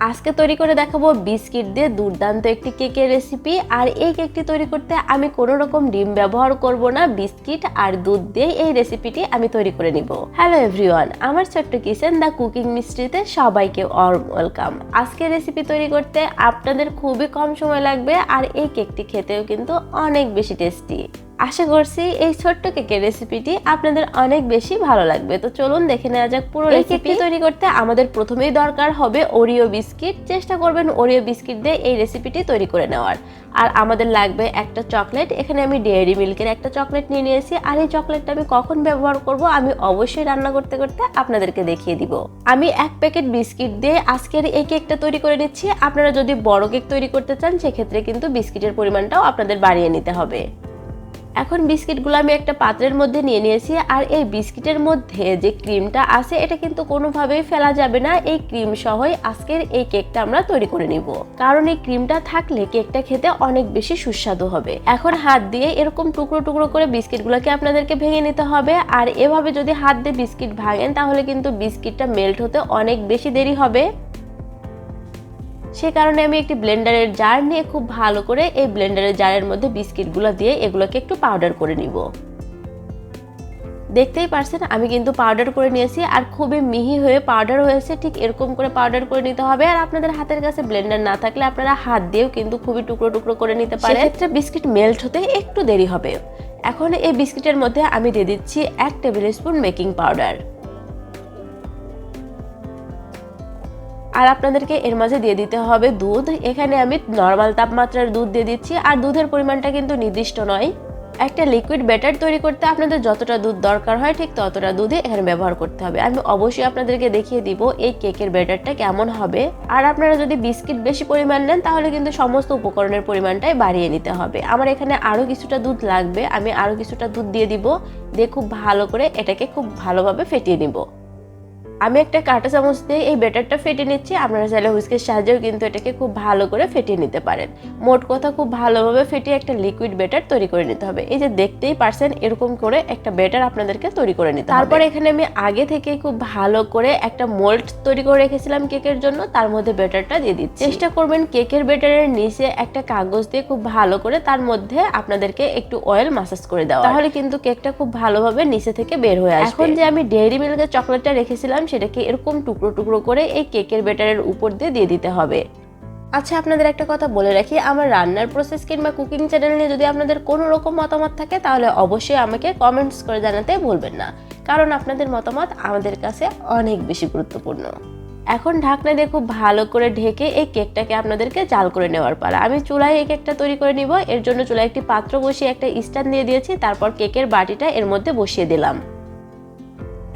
আজকে তৈরি করে দেখাবো বিস্কিট দিয়ে দুর্দান্ত একটি কেকের রেসিপি। আর এই কেকটি তৈরি করতে আমি কোনো রকম ডিম ব্যবহার করব না, বিস্কিট আর দুধ দিয়ে এই রেসিপিটি আমি তৈরি করে নিব। হ্যালো এভরিওয়ান, আমার ছোট্ট কিচেন দ্য কুকিং মিস্ট্রিতে সবাইকে ওয়েলকাম। আজকে রেসিপি তৈরি করতে আপনাদের খুবই কম সময় লাগবে, আর এই কেকটি খেতেও কিন্তু অনেক বেশি টেস্টি। আশা করছি এই ছোট্ট কেকের রেসিপিটি আপনাদের অনেক বেশি ভালো লাগবে। তো চলুন দেখে নেওয়া যাক পুরো রেসিপি। তৈরি করতে আমাদের প্রথমেই দরকার হবে ওরিও বিস্কিট। চেষ্টা করবেন ওরিও বিস্কিট দিয়ে এই রেসিপিটি তৈরি করে নেওয়ার। আর আমাদের লাগবে একটা চকলেট। এখানে আমি ডেয়ারি মিল্কের একটা চকলেট নিয়ে নিয়েছি। আর এই চকলেটটা আমি কখন ব্যবহার করব আমি অবশ্যই রান্না করতে করতে আপনাদেরকে দেখিয়ে দিব। আমি 1 প্যাকেট বিস্কিট দিয়ে আজকের এই কেকটা তৈরি করে নিচ্ছি। আপনারা যদি বড় কেক তৈরি করতে চান সেক্ষেত্রে কিন্তু বিস্কিটের পরিমাণটাও আপনাদের বাড়িয়ে নিতে হবে। এখন বিস্কিটগুলো আমি একটা পাত্রের মধ্যে নিয়ে নিয়েছি। আর এই বিস্কিটের মধ্যে যে ক্রিমটা আছে এটা কিন্তু কোনোভাবেই ফেলা যাবে না। এই ক্রিম সহই আজকের এই কেকটা আমরা তৈরি করে নিব, কারণ এই ক্রিমটা থাকলে কেকটা খেতে অনেক বেশি সুস্বাদু হবে। এখন হাত দিয়ে এরকম টুকরো টুকরো করে বিস্কিটগুলোকে আপনাদেরকে ভেঙে নিতে হবে। আর এভাবে যদি হাত দিয়ে বিস্কিট ভাঙেন তাহলে কিন্তু বিস্কিটটা মেল্ট হতে অনেক বেশি দেরি হবে। সে কারণে আমি একটি ব্লেন্ডারের জার নিয়ে খুব ভালো করে এই ব্লেন্ডারের জারের মধ্যে বিস্কিটগুলো দিয়ে এগুলোকে একটু পাউডার করে নিব। দেখতেই পারছেন আমি কিন্তু পাউডার করে নিয়েছি, আর খুবই মিহি হয়ে পাউডার হয়েছে। ঠিক এরকম করে পাউডার করে নিতে হবে। আর আপনাদের হাতের কাছে ব্লেন্ডার না থাকলে আপনারা হাত দিয়েও কিন্তু খুবই টুকরো টুকরো করে নিতে পারেন। সেক্ষেত্রে বিস্কিট মেল্ট হতে একটু দেরি হবে। এখন এই বিস্কিটের মধ্যে আমি দিয়ে দিচ্ছি 1 টেবিল স্পুন বেকিং পাউডার। আর আপনাদেরকে এর মাঝে দিয়ে দিতে হবে দুধ। এখানে আমি নরমাল তাপমাত্রার দুধ দিয়ে দিচ্ছি। আর দুধের পরিমাণটা কিন্তু নির্দিষ্ট নয়। একটা লিকুইড ব্যাটার তৈরি করতে আপনাদের যতটা দুধ দরকার হয় ঠিক ততটা দুধই এখানে ব্যবহার করতে হবে। আমি অবশ্যই আপনাদেরকে দেখিয়ে দিব এই কেকের ব্যাটারটা কেমন হবে। আর আপনারা যদি বিস্কিট বেশি পরিমাণ নেন তাহলে কিন্তু সমস্ত উপকরণের পরিমাণটাই বাড়িয়ে নিতে হবে। আমার এখানে আরও কিছুটা দুধ লাগবে, আমি আরও কিছুটা দুধ দিয়ে দিব। দিয়ে খুব ভালো করে এটাকে খুব ভালোভাবে ফেটিয়ে নিব। আমি একটা কাঁটা চামচ দিয়ে এই ব্যাটারটা ফেটে নিচ্ছি। আপনারা চাইলে হুইস্কের সাহায্যেও কিন্তু এটাকে খুব ভালো করে ফেটিয়ে নিতে পারেন। মোট কথা খুব ভালোভাবে ফেটিয়ে একটা লিকুইড ব্যাটার তৈরি করে নিতে হবে। এই যে দেখতেই পারছেন এরকম করে একটা ব্যাটার আপনাদেরকে তৈরি করে নিতে হবে। তারপর এখানে আমি আগে থেকে খুব ভালো করে একটা মোল্ড তৈরি করে রেখেছিলাম কেকের জন্য, তার মধ্যে ব্যাটারটা দিয়ে দিচ্ছি। চেষ্টা করবেন কেকের ব্যাটারের নিচে একটা কাগজ দিয়ে খুব ভালো করে তার মধ্যে আপনাদেরকে একটু অয়েল মাসাজ করে দেওয়া, তাহলে কিন্তু কেকটা খুব ভালোভাবে নিচে থেকে বের হয়ে আসবে। এখন যে আমি ডেয়ারি মিল্কের চকলেটটা রেখেছিলাম সেটাকে এরকম টুকরো টুকরো করে এই কেকের ব্যাটারের উপর দিয়ে দিতে হবে। আচ্ছা, আপনাদের একটা কথা বলে রাখি, আমার রান্নার প্রসেস কিংবা কুকিং চ্যানেল নিয়ে যদি আপনাদের কোনো রকম মতামত থাকে তাহলে অবশ্যই আমাকে কমেন্টস করে জানাতে ভুলবেন না, কারণ আপনাদের মতামত আমাদের কাছে অনেক বেশি গুরুত্বপূর্ণ। এখন ঢাকনা দিয়ে খুব ভালো করে ঢেকে এই কেকটাকে আপনাদেরকে জাল করে নেওয়ার পালা। আমি চুলায় এই কেকটা তৈরি করে নিব। এর জন্য চুলায় একটি পাত্র বসিয়ে একটা স্ট্যান্ড দিয়ে দিয়েছি। তারপর কেকের বাটিটা এর মধ্যে বসিয়ে দিলাম।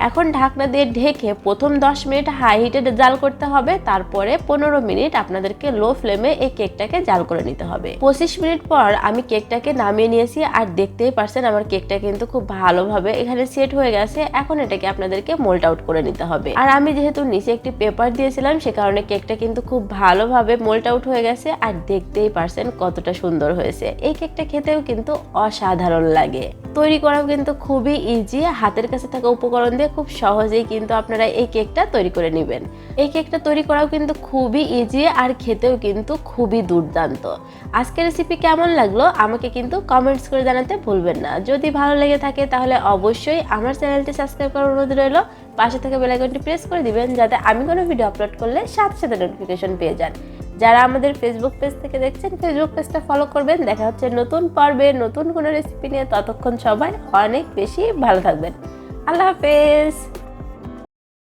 এখন ঢাকনা দিয়ে ঢেকে প্রথম 10 মিনিট হাই হিটে জাল করতে হবে। তারপরে 15 মিনিট আপনাদেরকে লো ফ্লেমে এই কেকটাকে জাল করে নিতে হবে। 25 মিনিট পর আমি কেকটাকে নামিয়ে নিয়েছি। আর দেখতেই পারছেন আমার কেকটা কিন্তু খুব ভালোভাবে এখানে সেট হয়ে গেছে। এখন এটাকে আপনাদেরকে মোল্ড আউট করে নিতে হবে। আর আমি যেহেতু নিচে একটি পেপার দিয়েছিলাম সে কারণে কেকটা কিন্তু খুব ভালোভাবে মোল্ড আউট হয়ে গেছে। আর দেখতেই পারছেন কতটা সুন্দর হয়েছে। এই কেকটা খেতেও কিন্তু অসাধারণ লাগে। তৈরি করাও কিন্তু খুবই ইজি। হাতের কাছে থাকা উপকরণ দিয়ে খুব সহজেই কিন্তু আপনারা এই কেকটা তৈরি করে নেবেন। এই কেকটা তৈরি করাও কিন্তু খুবই ইজি, আর খেতেও কিন্তু খুবই দুর্দান্ত। আজকের রেসিপি কেমন লাগলো আমাকে কিন্তু কমেন্টস করে জানাতে ভুলবেন না। যদি ভালো লেগে থাকে তাহলে অবশ্যই আমার চ্যানেলটি সাবস্ক্রাইব করার অনুরোধ রইল। পাশে থাকা বেল আইকনটি প্রেস করে দিবেন যাতে আমি কোনো ভিডিও আপলোড করলে সাথে সাথে নোটিফিকেশন পেয়ে যান। যারা আমাদের ফেসবুক পেজ থেকে দেখছেন ফেসবুক পেজটা ফলো করবেন। দেখা হচ্ছে নতুন পর্বে নতুন কোনো রেসিপি নিয়ে। ততক্ষণ সবাই অনেক বেশি ভালো থাকবেন। আল্লাহ হাফেজ।